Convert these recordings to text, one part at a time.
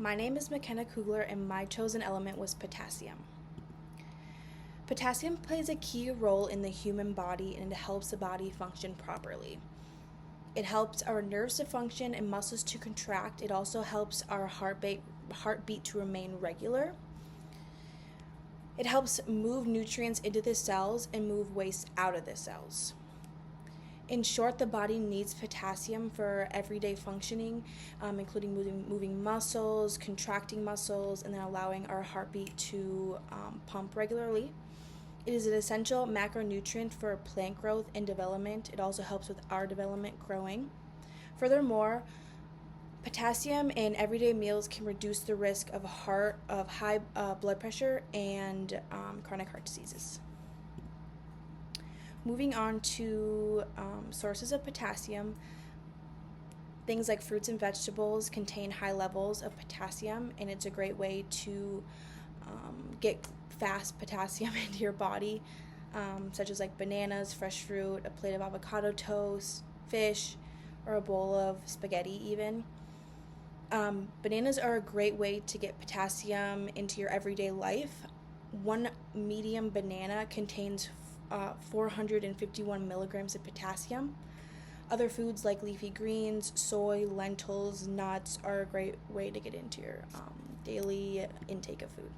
My name is McKenna Kugler and my chosen element was potassium. Potassium plays a key role in the human body and it helps the body function properly. It helps our nerves to function and muscles to contract. It also helps our heartbeat to remain regular. It helps move nutrients into the cells and move waste out of the cells. In short, the body needs potassium for everyday functioning, including moving muscles, contracting muscles, and then allowing our heartbeat to pump regularly. It is an essential macronutrient for plant growth and development. It also helps with our development growing. Furthermore, potassium in everyday meals can reduce the risk of high blood pressure and chronic heart diseases. Moving on to sources of potassium, things like fruits and vegetables contain high levels of potassium, and it's a great way to get fast potassium into your body, such as like bananas, fresh fruit, a plate of avocado toast, fish, or a bowl of spaghetti even. Bananas are a great way to get potassium into your everyday life. One medium banana contains 451 milligrams of potassium. Other foods like leafy greens, soy, lentils, nuts are a great way to get into your daily intake of food.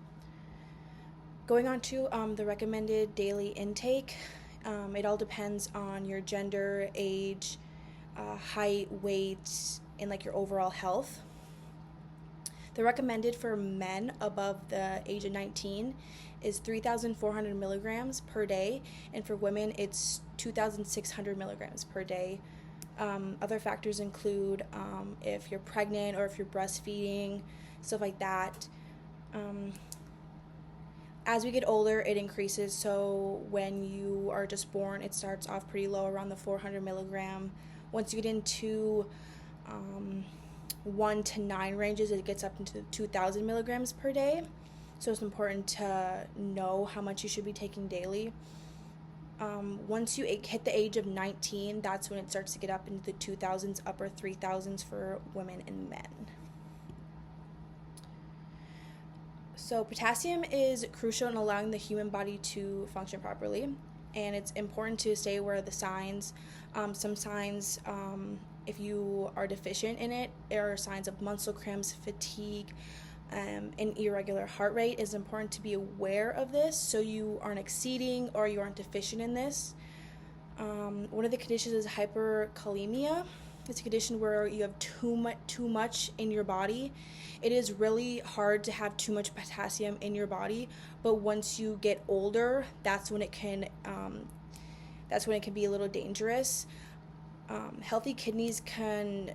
Going on to the recommended daily intake, it all depends on your gender, age, height, weight, and like your overall health. The recommended for men above the age of 19 is 3,400 milligrams per day, and for women it's 2,600 milligrams per day. Other factors include if you're pregnant or if you're breastfeeding, stuff like that. As we get older, it increases, so when you are just born, it starts off pretty low, around the 400 milligram. Once you get into 1 to 9 ranges, it gets up into 2,000 milligrams per day. So it's important to know how much you should be taking daily. Once you hit the age of 19, that's when it starts to get up into the 2,000s, upper 3,000s for women and men. So potassium is crucial in allowing the human body to function properly, and it's important to stay aware of the signs. Some signs, if you are deficient in it, are signs of muscle cramps, fatigue, and irregular heart rate. It's important to be aware of this so you aren't exceeding or you aren't deficient in this. One of the conditions is hyperkalemia. It's a condition where you have too much in your body. It is really hard to have too much potassium in your body, but once you get older, that's when it can be a little dangerous. Healthy kidneys can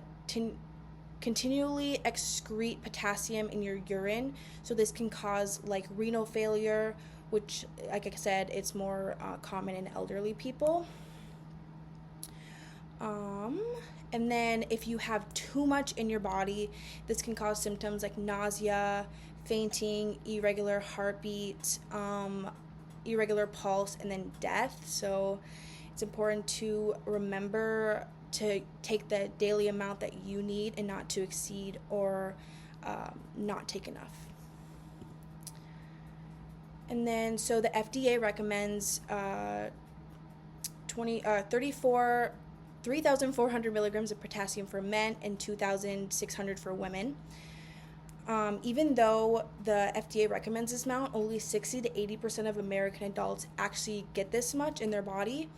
continually excrete potassium in your urine, so this can cause like renal failure, which, like I said, it's more common in elderly people. And then if you have too much in your body, this can cause symptoms like nausea, fainting, irregular heartbeat, irregular pulse, and then death. So it's important to remember to take the daily amount that you need and not to exceed or not take enough. And then so the FDA recommends 3,400 milligrams of potassium for men and 2,600 for women. Even though the FDA recommends this amount, only 60 to 80% of American adults actually get this much in their body.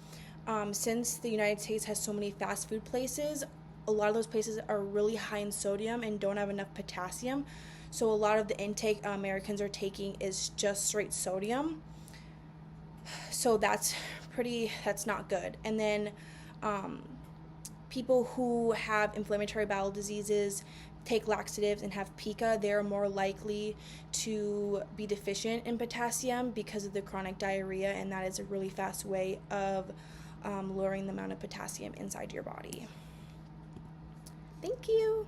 Since the United States has so many fast food places, a lot of those places are really high in sodium and don't have enough potassium. So a lot of the intake Americans are taking is just straight sodium. So that's not good. And then people who have inflammatory bowel diseases, take laxatives, and have pica, they're more likely to be deficient in potassium because of the chronic diarrhea, and that is a really fast way of lowering the amount of potassium inside your body. Thank you.